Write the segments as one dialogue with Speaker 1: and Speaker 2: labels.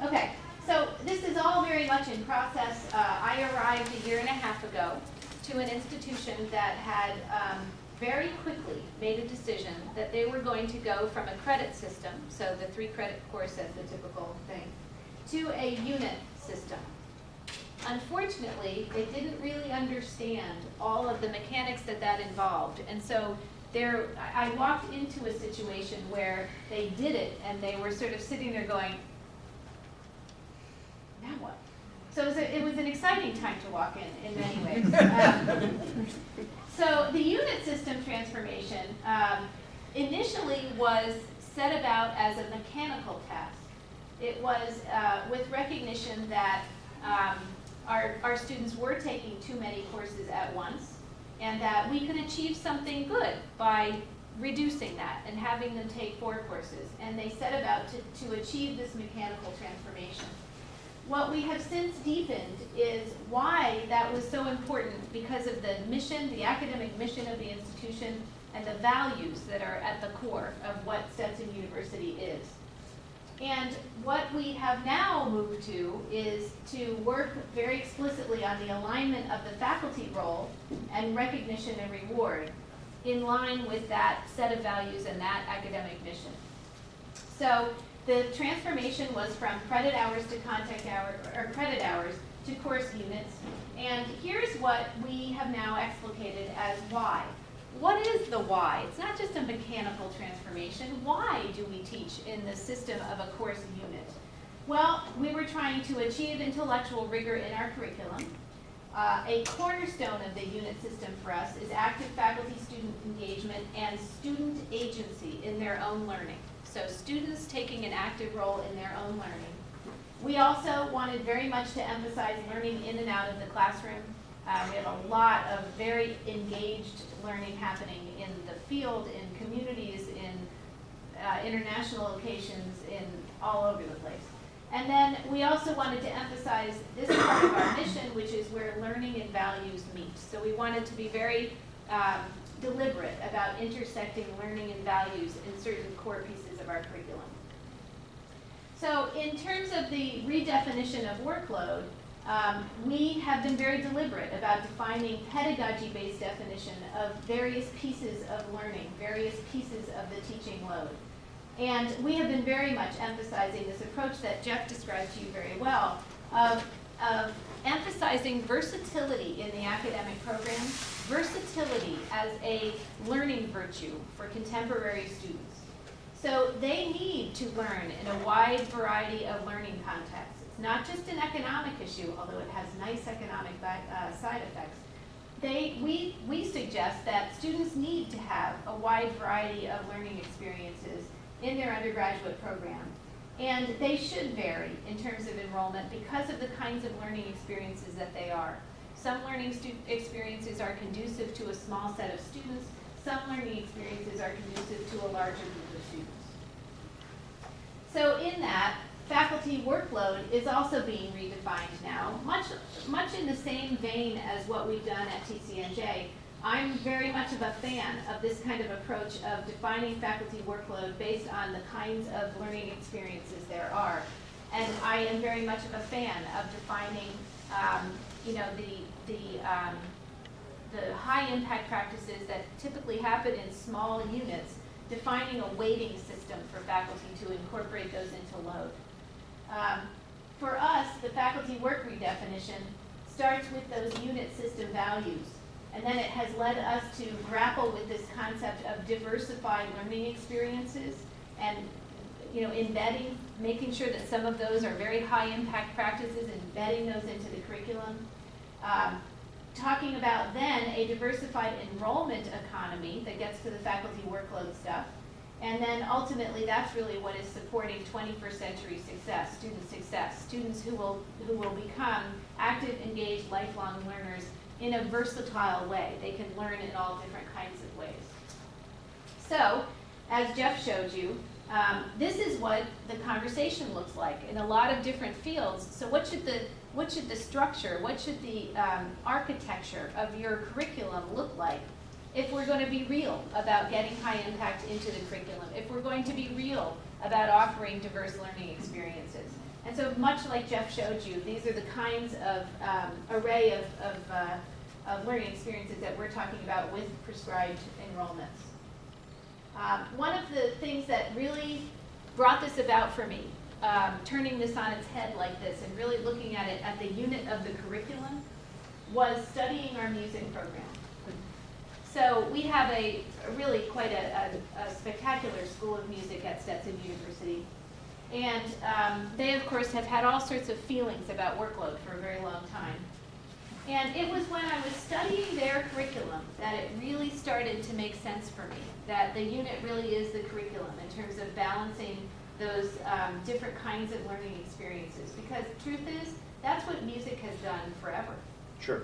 Speaker 1: Okay, so this is all very much in process. I arrived a year and a half ago to an institution that had very quickly made a decision that they were going to go from a credit system, so the 3-credit course as the typical thing, to a unit system. Unfortunately, they didn't really understand all of the mechanics that involved, and so I walked into a situation where they did it and they were sort of sitting there going, now what? So it was an exciting time to walk in many ways. So the unit system transformation initially was set about as a mechanical task. It was with recognition that our students were taking too many courses at once, and that we could achieve something good by reducing that and having them take 4 courses. And they set about to achieve this mechanical transformation. What we have since deepened is why that was so important, because of the mission, the academic mission of the institution, and the values that are at the core of what Stetson University is. And what we have now moved to is to work very explicitly on the alignment of the faculty role and recognition and reward in line with that set of values and that academic mission. So the transformation was from credit hours to contact hours, or credit hours to course units. And here's what we have now explicated as why. What is the why? It's not just a mechanical transformation. Why do we teach in the system of a course unit? Well, we were trying to achieve intellectual rigor in our curriculum. A cornerstone of the unit system for us is active faculty-student engagement and student agency in their own learning. So students taking an active role in their own learning. We also wanted very much to emphasize learning in and out of the classroom. We have a lot of very engaged learning happening in the field, in communities, in international locations, in all over the place. And then we also wanted to emphasize this part of our mission, which is where learning and values meet. So we wanted to be very deliberate about intersecting learning and values in certain core pieces of our curriculum. So in terms of the redefinition of workload, we have been very deliberate about defining pedagogy-based definition of various pieces of learning, various pieces of the teaching load. And we have been very much emphasizing this approach that Jeff described to you very well, of emphasizing versatility in the academic program, versatility as a learning virtue for contemporary students. So they need to learn in a wide variety of learning contexts. It's not just an economic issue, although it has nice economic side effects. We suggest that students need to have a wide variety of learning experiences in their undergraduate program. And they should vary in terms of enrollment because of the kinds of learning experiences that they are. Some learning experiences are conducive to a small set of students. Some learning experiences are conducive to a larger group of students. So in that, faculty workload is also being redefined now, much in the same vein as what we've done at TCNJ. I'm very much of a fan of this kind of approach of defining faculty workload based on the kinds of learning experiences there are. And I am very much of a fan of defining the high impact practices that typically happen in small units, defining a weighting system for faculty to incorporate those into load. For us, the faculty work redefinition starts with those unit system values. And then it has led us to grapple with this concept of diversified learning experiences and embedding, making sure that some of those are very high impact practices, embedding those into the curriculum. Talking about then a diversified enrollment economy that gets to the faculty workload stuff. And then ultimately that's really what is supporting 21st century success, students who will become active, engaged, lifelong learners in a versatile way. They can learn in all different kinds of ways. So, as Jeff showed you, this is what the conversation looks like in a lot of different fields. So what should the structure, what should the architecture of your curriculum look like if we're going to be real about getting high impact into the curriculum, if we're going to be real about offering diverse learning experiences? And so much like Jeff showed you, these are the kinds of array of learning experiences that we're talking about with prescribed enrollments. One of the things that really brought this about for me, turning this on its head like this and really looking at it at the unit of the curriculum, was studying our music program. So we have a really quite a spectacular school of music at Stetson University. And they, of course, have had all sorts of feelings about workload for a very long time. And it was when I was studying their curriculum that it really started to make sense for me, that the unit really is the curriculum in terms of balancing those different kinds of learning experiences. Because the truth is, that's what music has done forever.
Speaker 2: Sure.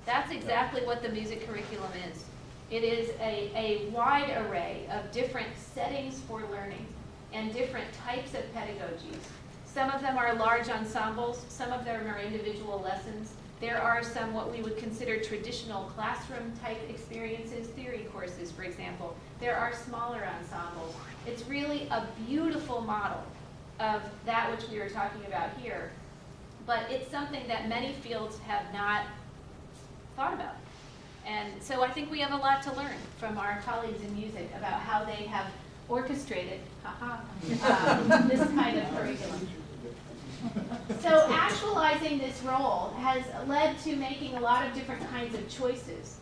Speaker 1: That's exactly what the music curriculum is. It is a wide array of different settings for learning and different types of pedagogies. Some of them are large ensembles, some of them are individual lessons. There are some what we would consider traditional classroom type experiences, theory courses, for example. There are smaller ensembles. It's really a beautiful model of that which we were talking about here, but it's something that many fields have not thought about. And so I think we have a lot to learn from our colleagues in music about how they have orchestrated this kind of curriculum. So actualizing this role has led to making a lot of different kinds of choices.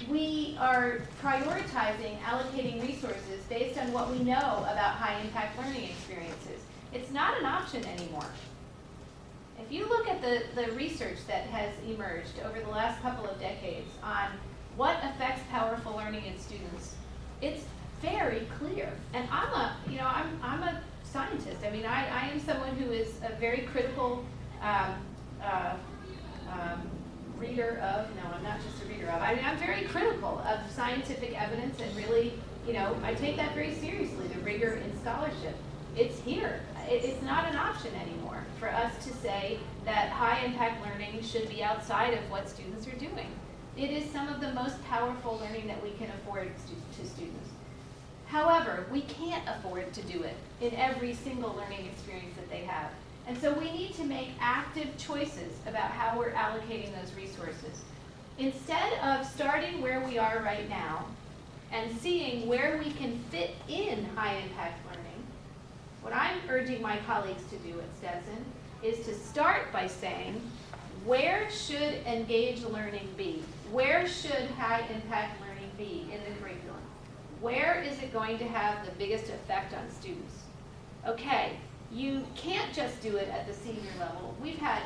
Speaker 1: We are prioritizing allocating resources based on what we know about high-impact learning experiences. It's not an option anymore. If you look at the research that has emerged over the last couple of decades on what affects powerful learning in students, it's very clear. And I'm a scientist. I mean, I am someone who is a very critical reader of, no, I'm not just a reader of, I mean, I'm very critical of scientific evidence and really, I take that very seriously, the rigor in scholarship. It's here. It's not an option anymore for us to say that high-impact learning should be outside of what students are doing. It is some of the most powerful learning that we can afford to students. However, we can't afford to do it in every single learning experience that they have. And so we need to make active choices about how we're allocating those resources. Instead of starting where we are right now and seeing where we can fit in high-impact learning, what I'm urging my colleagues to do at Stetson is to start by saying, where should engaged learning be? Where should high-impact learning be in the curriculum? Where is it going to have the biggest effect on students? Okay, you can't just do it at the senior level. We've had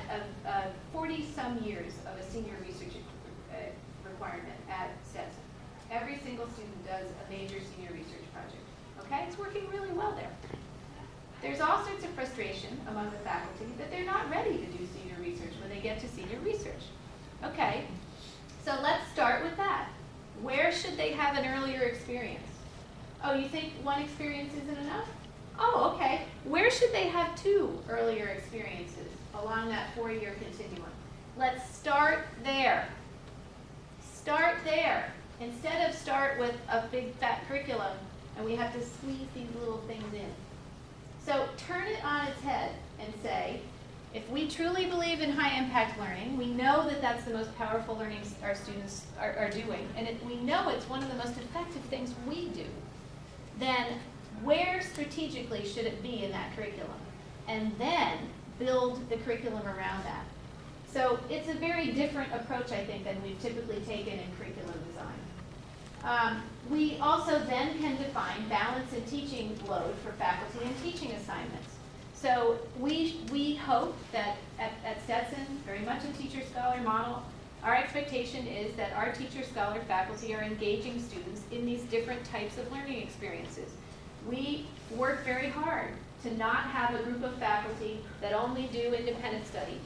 Speaker 1: 40-some years of a senior research requirement at Stetson. Every single student does a major senior research project. Okay, it's working really well there. There's all sorts of frustration among the faculty that they're not ready to do senior research when they get to senior research. Okay, so let's start with that. Where should they have an earlier experience? Oh, you think one experience isn't enough? Oh, okay. Where should they have 2 earlier experiences along that 4-year continuum? Let's start there. Start there. Instead of start with a big fat curriculum and we have to squeeze these little things in. So turn it on its head and say, if we truly believe in high-impact learning, we know that that's the most powerful learning our students are doing, and we know it's one of the most effective things we do, then where strategically should it be in that curriculum? And then build the curriculum around that. So it's a very different approach, I think, than we've typically taken in curriculum design. We also then can define balance in teaching load for faculty and teaching assignments. So we hope that at Stetson, very much a teacher-scholar model, our expectation is that our teacher-scholar faculty are engaging students in these different types of learning experiences. We work very hard to not have a group of faculty that only do independent study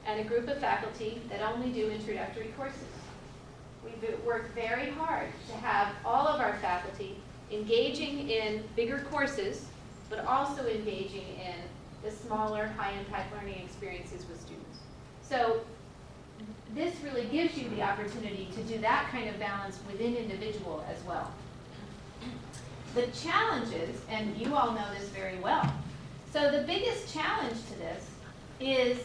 Speaker 1: and a group of faculty that only do introductory courses. We work very hard to have all of our faculty engaging in bigger courses, but also engaging in the smaller, high-impact learning experiences with students. So this really gives you the opportunity to do that kind of balance within individual as well. The challenges, and you all know this very well, So the biggest challenge to this is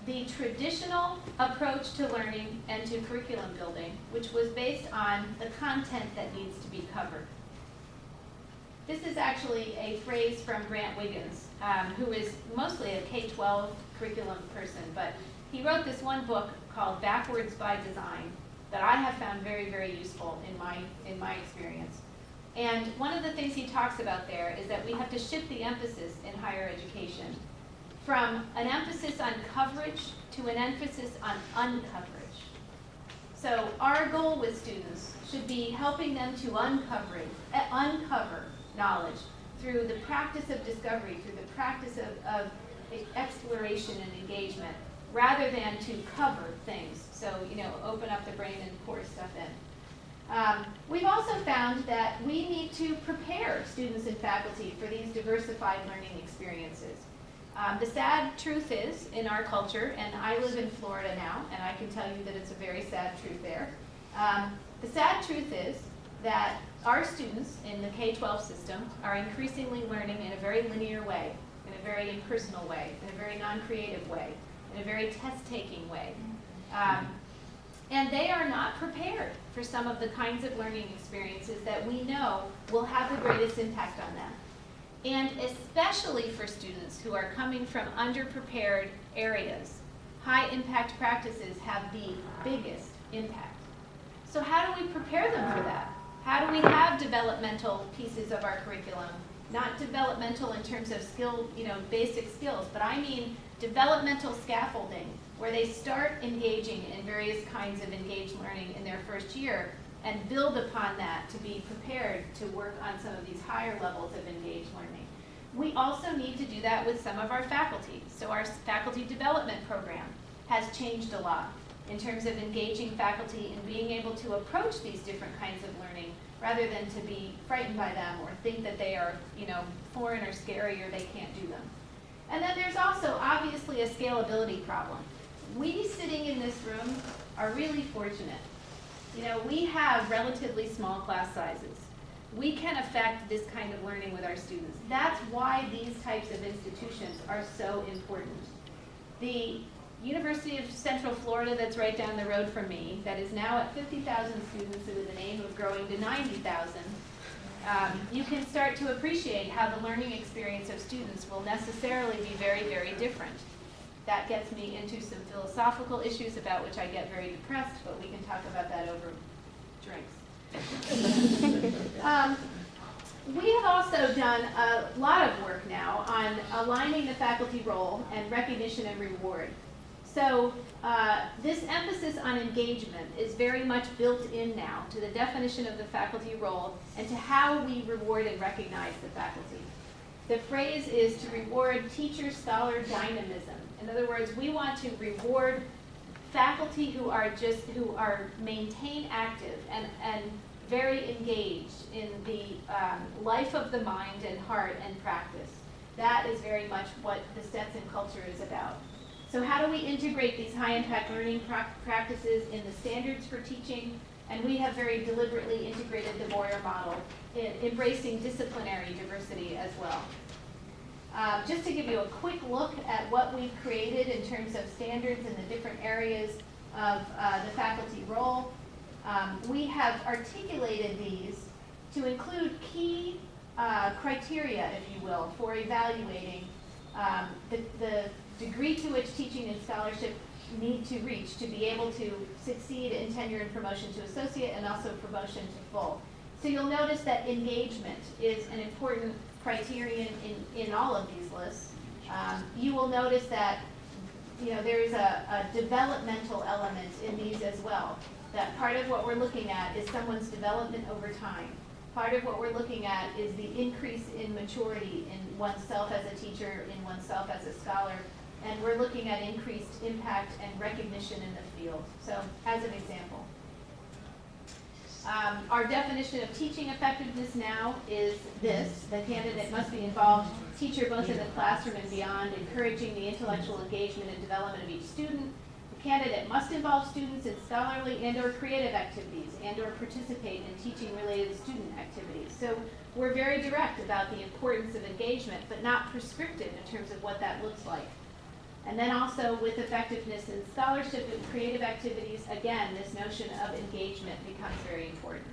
Speaker 1: the traditional approach to learning and to curriculum building, which was based on the content that needs to be covered. This is actually a phrase from Grant Wiggins, who is mostly a K-12 curriculum person, but he wrote this one book called Backwards by Design that I have found very, very useful in my experience. And one of the things he talks about there is that we have to shift the emphasis in higher education from an emphasis on coverage to an emphasis on uncoverage. So our goal with students should be helping them to uncover knowledge through the practice of discovery, through the practice of exploration and engagement, rather than to cover things. So, open up the brain and pour stuff in. We've also found that we need to prepare students and faculty for these diversified learning experiences. The sad truth is, in our culture, and I live in Florida now, and I can tell you that it's a very sad truth there. The sad truth is that our students in the K-12 system are increasingly learning in a very linear way, in a very impersonal way, in a very non-creative way, in a very test-taking way. And they are not prepared for some of the kinds of learning experiences that we know will have the greatest impact on them. And especially for students who are coming from underprepared areas, high-impact practices have the biggest impact. So how do we prepare them for that? How do we have developmental pieces of our curriculum? Not developmental in terms of basic skills, but I mean developmental scaffolding, where they start engaging in various kinds of engaged learning in their first year and build upon that to be prepared to work on some of these higher levels of engaged learning. We also need to do that with some of our faculty. So our faculty development program has changed a lot in terms of engaging faculty and being able to approach these different kinds of learning rather than to be frightened by them or think that they are, foreign or scary or they can't do them. And then there's also obviously a scalability problem. We sitting in this room are really fortunate. We have relatively small class sizes. We can affect this kind of learning with our students. That's why these types of institutions are so important. The University of Central Florida that's right down the road from me, that is now at 50,000 students with an aim of growing to 90,000, you can start to appreciate how the learning experience of students will necessarily be very, very different. That gets me into some philosophical issues about which I get very depressed, but we can talk about that over drinks. We have also done a lot of work now on aligning the faculty role and recognition and reward. So this emphasis on engagement is very much built in now to the definition of the faculty role and to how we reward and recognize the faculty. The phrase is to reward teacher-scholar dynamism. In other words, we want to reward faculty who are maintain active and very engaged in the life of the mind and heart and practice. That is very much what the Stetson culture is about. So how do we integrate these high-impact learning practices in the standards for teaching? And we have very deliberately integrated the Boyer model, embracing disciplinary diversity as well. Just to give you a quick look at what we've created in terms of standards in the different areas of the faculty role, we have articulated these to include key criteria, if you will, for evaluating the degree to which teaching and scholarship need to reach to be able to succeed in tenure and promotion to associate and also promotion to full. So you'll notice that engagement is an important criterion in all of these lists. You will notice that there is a developmental element in these as well. That part of what we're looking at is someone's development over time. Part of what we're looking at is the increase in maturity in oneself as a teacher, in oneself as a scholar, and we're looking at increased impact and recognition in the field. So, as an example, our definition of teaching effectiveness now is this: the candidate must be involved teacher both in the classroom and beyond, encouraging the intellectual engagement and development of each student. The candidate must involve students in scholarly and or creative activities and or participate in teaching related student activities. So we're very direct about the importance of engagement, but not prescriptive in terms of what that looks like. And then also with effectiveness in scholarship and creative activities, again, this notion of engagement becomes very important.